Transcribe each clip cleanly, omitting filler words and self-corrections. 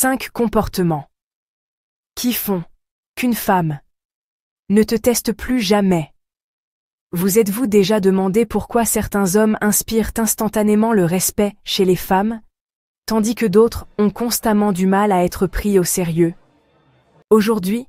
5 comportements qui font qu'une femme ne te teste plus jamais. Vous êtes-vous déjà demandé pourquoi certains hommes inspirent instantanément le respect chez les femmes, tandis que d'autres ont constamment du mal à être pris au sérieux? Aujourd'hui,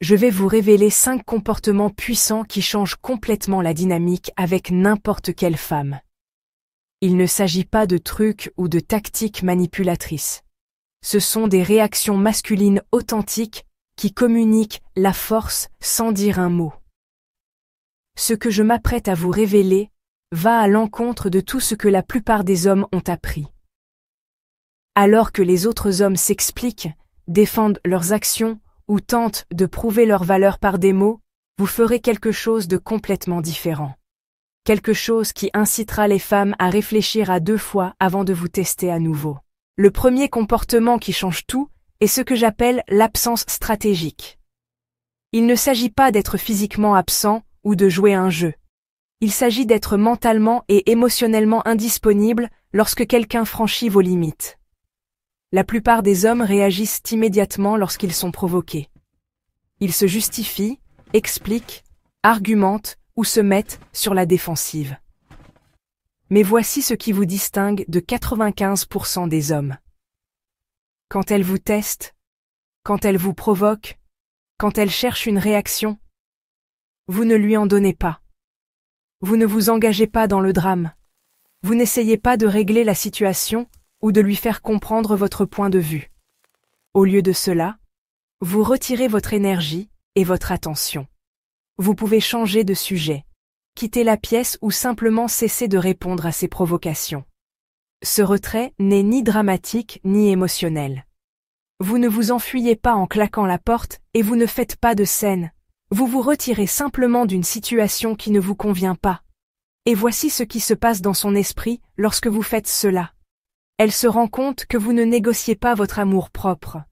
je vais vous révéler 5 comportements puissants qui changent complètement la dynamique avec n'importe quelle femme. Il ne s'agit pas de trucs ou de tactiques manipulatrices. Ce sont des réactions masculines authentiques qui communiquent la force sans dire un mot. Ce que je m'apprête à vous révéler va à l'encontre de tout ce que la plupart des hommes ont appris. Alors que les autres hommes s'expliquent, défendent leurs actions ou tentent de prouver leur valeur par des mots, vous ferez quelque chose de complètement différent. Quelque chose qui incitera les femmes à réfléchir à 2 fois avant de vous tester à nouveau. Le premier comportement qui change tout est ce que j'appelle l'absence stratégique. Il ne s'agit pas d'être physiquement absent ou de jouer un jeu. Il s'agit d'être mentalement et émotionnellement indisponible lorsque quelqu'un franchit vos limites. La plupart des hommes réagissent immédiatement lorsqu'ils sont provoqués. Ils se justifient, expliquent, argumentent ou se mettent sur la défensive. Mais voici ce qui vous distingue de 95% des hommes. Quand elle vous teste, quand elle vous provoque, quand elle cherche une réaction, vous ne lui en donnez pas. Vous ne vous engagez pas dans le drame. Vous n'essayez pas de régler la situation ou de lui faire comprendre votre point de vue. Au lieu de cela, vous retirez votre énergie et votre attention. Vous pouvez changer de sujet, quitter la pièce ou simplement cesser de répondre à ses provocations. Ce retrait n'est ni dramatique ni émotionnel. Vous ne vous enfuyez pas en claquant la porte et vous ne faites pas de scène. Vous vous retirez simplement d'une situation qui ne vous convient pas. Et voici ce qui se passe dans son esprit lorsque vous faites cela. Elle se rend compte que vous ne négociez pas votre amour-propre.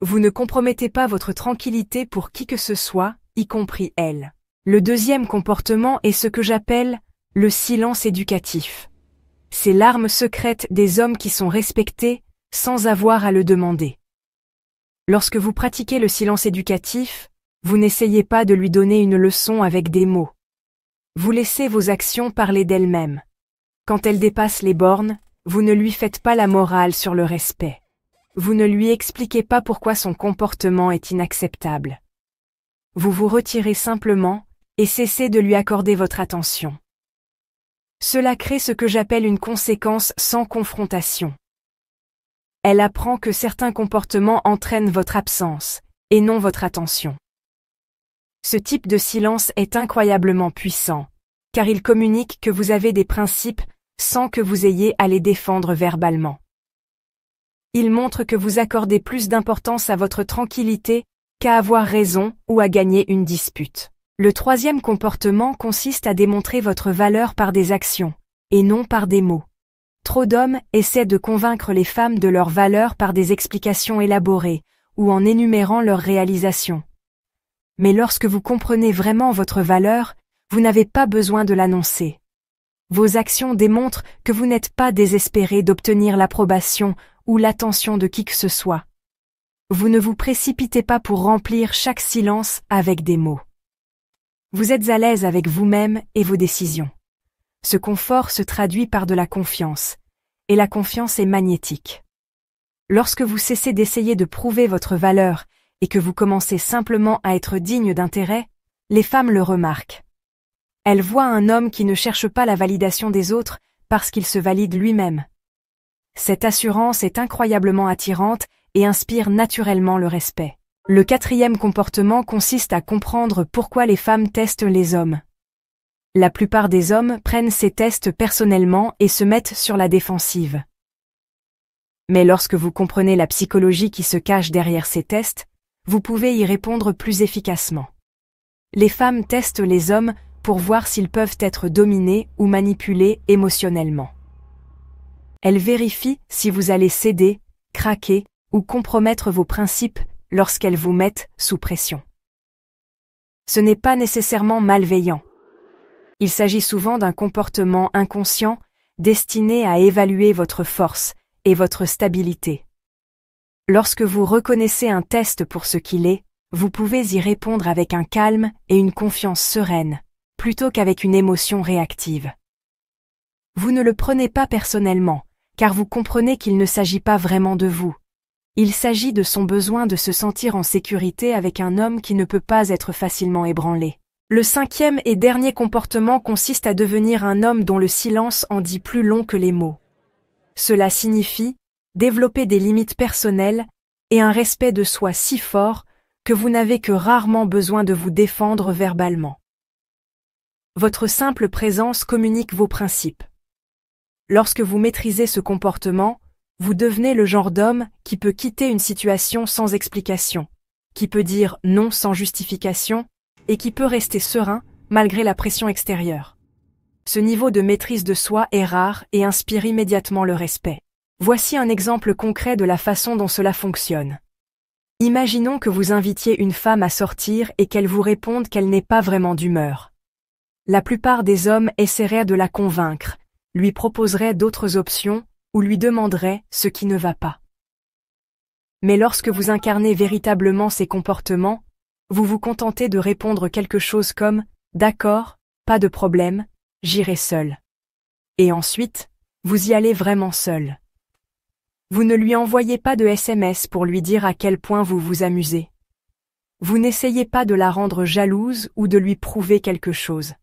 Vous ne compromettez pas votre tranquillité pour qui que ce soit, y compris elle. Le deuxième comportement est ce que j'appelle le silence éducatif. C'est l'arme secrète des hommes qui sont respectés sans avoir à le demander. Lorsque vous pratiquez le silence éducatif, vous n'essayez pas de lui donner une leçon avec des mots. Vous laissez vos actions parler d'elles-mêmes. Quand elles dépassent les bornes, vous ne lui faites pas la morale sur le respect. Vous ne lui expliquez pas pourquoi son comportement est inacceptable. Vous vous retirez simplement et cessez de lui accorder votre attention. Cela crée ce que j'appelle une conséquence sans confrontation. Elle apprend que certains comportements entraînent votre absence, et non votre attention. Ce type de silence est incroyablement puissant, car il communique que vous avez des principes sans que vous ayez à les défendre verbalement. Il montre que vous accordez plus d'importance à votre tranquillité qu'à avoir raison ou à gagner une dispute. Le troisième comportement consiste à démontrer votre valeur par des actions, et non par des mots. Trop d'hommes essaient de convaincre les femmes de leur valeur par des explications élaborées, ou en énumérant leurs réalisations. Mais lorsque vous comprenez vraiment votre valeur, vous n'avez pas besoin de l'annoncer. Vos actions démontrent que vous n'êtes pas désespéré d'obtenir l'approbation ou l'attention de qui que ce soit. Vous ne vous précipitez pas pour remplir chaque silence avec des mots. Vous êtes à l'aise avec vous-même et vos décisions. Ce confort se traduit par de la confiance, et la confiance est magnétique. Lorsque vous cessez d'essayer de prouver votre valeur et que vous commencez simplement à être digne d'intérêt, les femmes le remarquent. Elles voient un homme qui ne cherche pas la validation des autres parce qu'il se valide lui-même. Cette assurance est incroyablement attirante et inspire naturellement le respect. Le quatrième comportement consiste à comprendre pourquoi les femmes testent les hommes. La plupart des hommes prennent ces tests personnellement et se mettent sur la défensive. Mais lorsque vous comprenez la psychologie qui se cache derrière ces tests, vous pouvez y répondre plus efficacement. Les femmes testent les hommes pour voir s'ils peuvent être dominés ou manipulés émotionnellement. Elles vérifient si vous allez céder, craquer ou compromettre vos principes lorsqu'elles vous mettent sous pression. Ce n'est pas nécessairement malveillant. Il s'agit souvent d'un comportement inconscient destiné à évaluer votre force et votre stabilité. Lorsque vous reconnaissez un test pour ce qu'il est, vous pouvez y répondre avec un calme et une confiance sereine, plutôt qu'avec une émotion réactive. Vous ne le prenez pas personnellement, car vous comprenez qu'il ne s'agit pas vraiment de vous. Il s'agit de son besoin de se sentir en sécurité avec un homme qui ne peut pas être facilement ébranlé. Le 5e et dernier comportement consiste à devenir un homme dont le silence en dit plus long que les mots. Cela signifie développer des limites personnelles et un respect de soi si fort que vous n'avez que rarement besoin de vous défendre verbalement. Votre simple présence communique vos principes. Lorsque vous maîtrisez ce comportement, vous devenez le genre d'homme qui peut quitter une situation sans explication, qui peut dire non sans justification et qui peut rester serein malgré la pression extérieure. Ce niveau de maîtrise de soi est rare et inspire immédiatement le respect. Voici un exemple concret de la façon dont cela fonctionne. Imaginons que vous invitiez une femme à sortir et qu'elle vous réponde qu'elle n'est pas vraiment d'humeur. La plupart des hommes essaieraient de la convaincre, lui proposeraient d'autres options ou lui demanderaient ce qui ne va pas. Mais lorsque vous incarnez véritablement ces comportements, vous vous contentez de répondre quelque chose comme « D'accord, pas de problème, j'irai seul ». Et ensuite, vous y allez vraiment seul. Vous ne lui envoyez pas de SMS pour lui dire à quel point vous vous amusez. Vous n'essayez pas de la rendre jalouse ou de lui prouver quelque chose.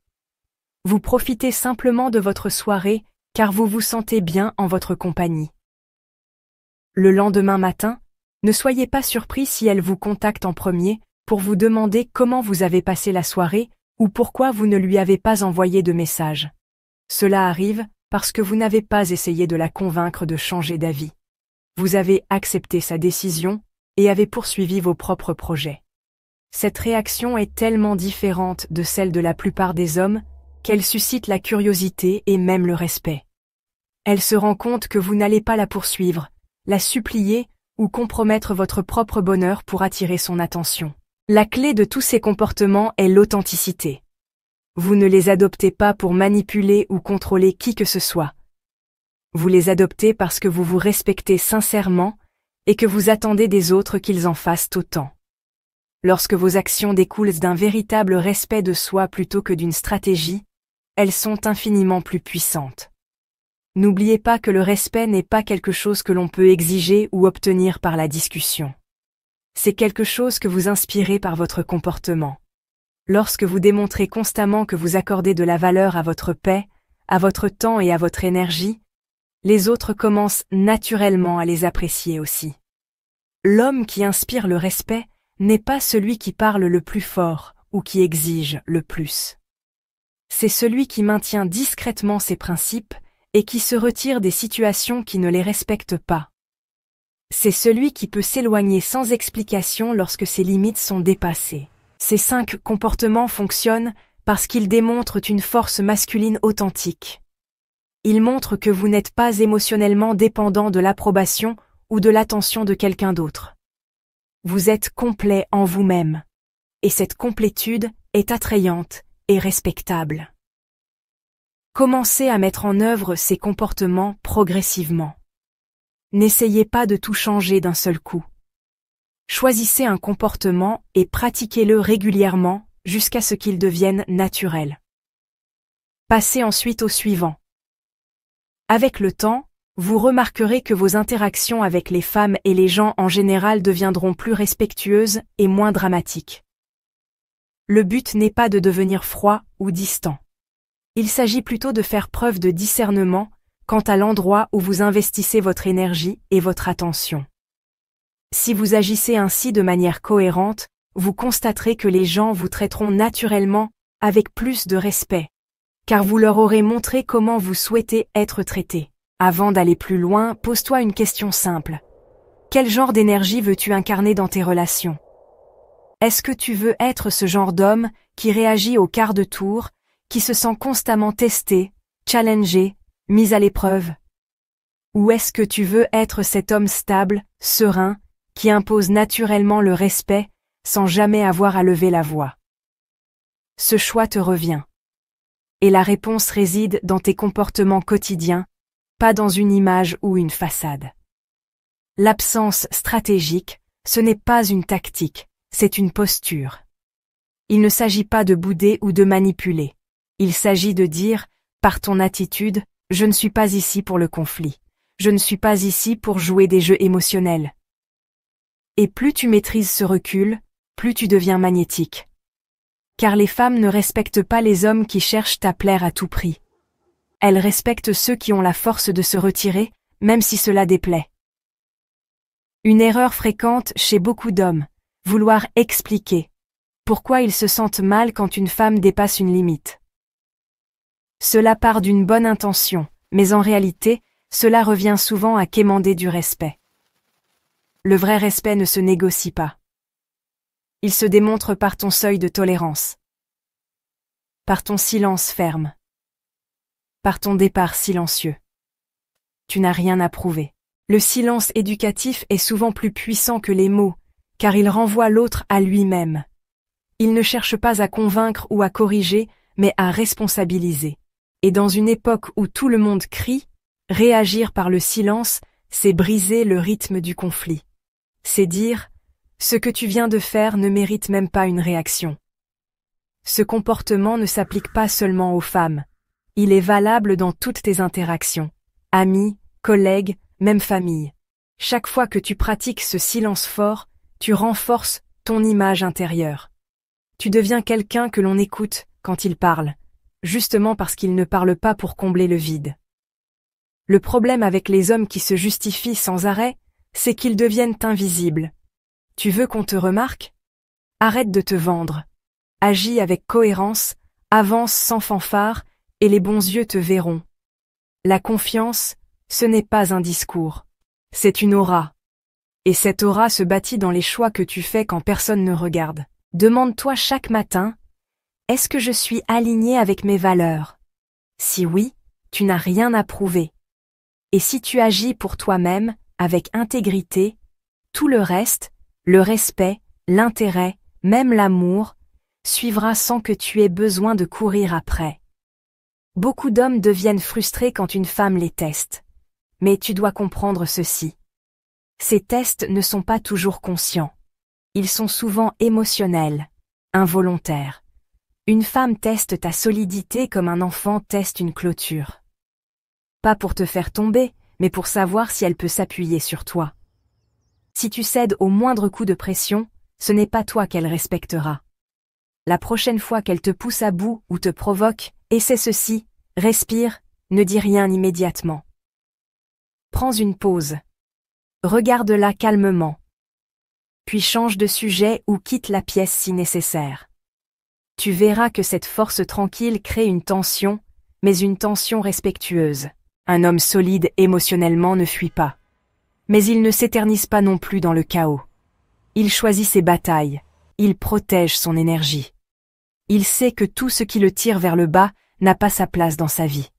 Vous profitez simplement de votre soirée car vous vous sentez bien en votre compagnie. Le lendemain matin, ne soyez pas surpris si elle vous contacte en premier pour vous demander comment vous avez passé la soirée ou pourquoi vous ne lui avez pas envoyé de message. Cela arrive parce que vous n'avez pas essayé de la convaincre de changer d'avis. Vous avez accepté sa décision et avez poursuivi vos propres projets. Cette réaction est tellement différente de celle de la plupart des hommes qu'elle suscite la curiosité et même le respect. Elle se rend compte que vous n'allez pas la poursuivre, la supplier ou compromettre votre propre bonheur pour attirer son attention. La clé de tous ces comportements est l'authenticité. Vous ne les adoptez pas pour manipuler ou contrôler qui que ce soit. Vous les adoptez parce que vous vous respectez sincèrement et que vous attendez des autres qu'ils en fassent autant. Lorsque vos actions découlent d'un véritable respect de soi plutôt que d'une stratégie, elles sont infiniment plus puissantes. N'oubliez pas que le respect n'est pas quelque chose que l'on peut exiger ou obtenir par la discussion. C'est quelque chose que vous inspirez par votre comportement. Lorsque vous démontrez constamment que vous accordez de la valeur à votre paix, à votre temps et à votre énergie, les autres commencent naturellement à les apprécier aussi. L'homme qui inspire le respect n'est pas celui qui parle le plus fort ou qui exige le plus. C'est celui qui maintient discrètement ses principes et qui se retire des situations qui ne les respectent pas. C'est celui qui peut s'éloigner sans explication lorsque ses limites sont dépassées. Ces 5 comportements fonctionnent parce qu'ils démontrent une force masculine authentique. Ils montrent que vous n'êtes pas émotionnellement dépendant de l'approbation ou de l'attention de quelqu'un d'autre. Vous êtes complet en vous-même. Et cette complétude est attrayante et respectable. Commencez à mettre en œuvre ces comportements progressivement. N'essayez pas de tout changer d'un seul coup. Choisissez un comportement et pratiquez-le régulièrement jusqu'à ce qu'il devienne naturel. Passez ensuite au suivant. Avec le temps, vous remarquerez que vos interactions avec les femmes et les gens en général deviendront plus respectueuses et moins dramatiques. Le but n'est pas de devenir froid ou distant. Il s'agit plutôt de faire preuve de discernement quant à l'endroit où vous investissez votre énergie et votre attention. Si vous agissez ainsi de manière cohérente, vous constaterez que les gens vous traiteront naturellement avec plus de respect, car vous leur aurez montré comment vous souhaitez être traité. Avant d'aller plus loin, pose-toi une question simple. Quel genre d'énergie veux-tu incarner dans tes relations? Est-ce que tu veux être ce genre d'homme qui réagit au quart de tour, qui se sent constamment testé, challengé, mis à l'épreuve? Ou est-ce que tu veux être cet homme stable, serein, qui impose naturellement le respect, sans jamais avoir à lever la voix? Ce choix te revient. Et la réponse réside dans tes comportements quotidiens, pas dans une image ou une façade. L'absence stratégique, ce n'est pas une tactique, c'est une posture. Il ne s'agit pas de bouder ou de manipuler. Il s'agit de dire, par ton attitude, je ne suis pas ici pour le conflit. Je ne suis pas ici pour jouer des jeux émotionnels. Et plus tu maîtrises ce recul, plus tu deviens magnétique. Car les femmes ne respectent pas les hommes qui cherchent à plaire à tout prix. Elles respectent ceux qui ont la force de se retirer, même si cela déplaît. Une erreur fréquente chez beaucoup d'hommes, vouloir expliquer pourquoi ils se sentent mal quand une femme dépasse une limite. Cela part d'une bonne intention, mais en réalité, cela revient souvent à quémander du respect. Le vrai respect ne se négocie pas. Il se démontre par ton seuil de tolérance, par ton silence ferme, par ton départ silencieux. Tu n'as rien à prouver. Le silence éducatif est souvent plus puissant que les mots, car il renvoie l'autre à lui-même. Il ne cherche pas à convaincre ou à corriger, mais à responsabiliser. Et dans une époque où tout le monde crie, réagir par le silence, c'est briser le rythme du conflit. C'est dire, ce que tu viens de faire ne mérite même pas une réaction. Ce comportement ne s'applique pas seulement aux femmes. Il est valable dans toutes tes interactions. Amis, collègues, même famille. Chaque fois que tu pratiques ce silence fort, tu renforces ton image intérieure. Tu deviens quelqu'un que l'on écoute quand il parle, justement parce qu'il ne parle pas pour combler le vide. Le problème avec les hommes qui se justifient sans arrêt, c'est qu'ils deviennent invisibles. Tu veux qu'on te remarque? Arrête de te vendre. Agis avec cohérence, avance sans fanfare, et les bons yeux te verront. La confiance, ce n'est pas un discours. C'est une aura. Et cette aura se bâtit dans les choix que tu fais quand personne ne regarde. Demande-toi chaque matin, est-ce que je suis aligné avec mes valeurs? Si oui, tu n'as rien à prouver. Et si tu agis pour toi-même, avec intégrité, tout le reste, le respect, l'intérêt, même l'amour, suivra sans que tu aies besoin de courir après. Beaucoup d'hommes deviennent frustrés quand une femme les teste. Mais tu dois comprendre ceci. Ces tests ne sont pas toujours conscients. Ils sont souvent émotionnels, involontaires. Une femme teste ta solidité comme un enfant teste une clôture. Pas pour te faire tomber, mais pour savoir si elle peut s'appuyer sur toi. Si tu cèdes au moindre coup de pression, ce n'est pas toi qu'elle respectera. La prochaine fois qu'elle te pousse à bout ou te provoque, essaie ceci, respire, ne dis rien immédiatement. Prends une pause. Regarde-la calmement. Puis change de sujet ou quitte la pièce si nécessaire. Tu verras que cette force tranquille crée une tension, mais une tension respectueuse. Un homme solide émotionnellement ne fuit pas. Mais il ne s'éternise pas non plus dans le chaos. Il choisit ses batailles, il protège son énergie. Il sait que tout ce qui le tire vers le bas n'a pas sa place dans sa vie.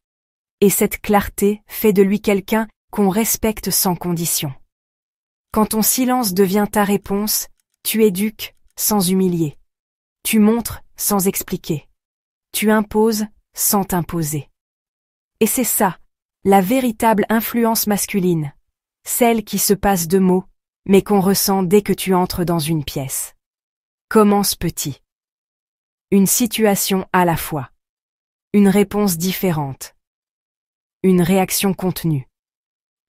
Et cette clarté fait de lui quelqu'un qu'on respecte sans condition. Quand ton silence devient ta réponse, tu éduques sans humilier. Tu montres sans expliquer. Tu imposes sans t'imposer. Et c'est ça, la véritable influence masculine. Celle qui se passe de mots, mais qu'on ressent dès que tu entres dans une pièce. Commence petit. Une situation à la fois. Une réponse différente. Une réaction contenue.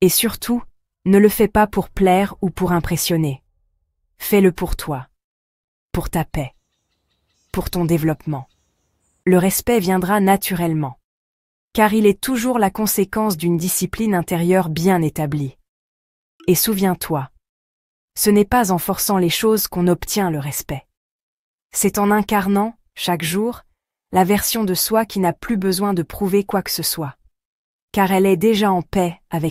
Et surtout, ne le fais pas pour plaire ou pour impressionner. Fais-le pour toi. Pour ta paix. Pour ton développement. Le respect viendra naturellement. Car il est toujours la conséquence d'une discipline intérieure bien établie. Et souviens-toi, ce n'est pas en forçant les choses qu'on obtient le respect. C'est en incarnant, chaque jour, la version de soi qui n'a plus besoin de prouver quoi que ce soit. Car elle est déjà en paix avec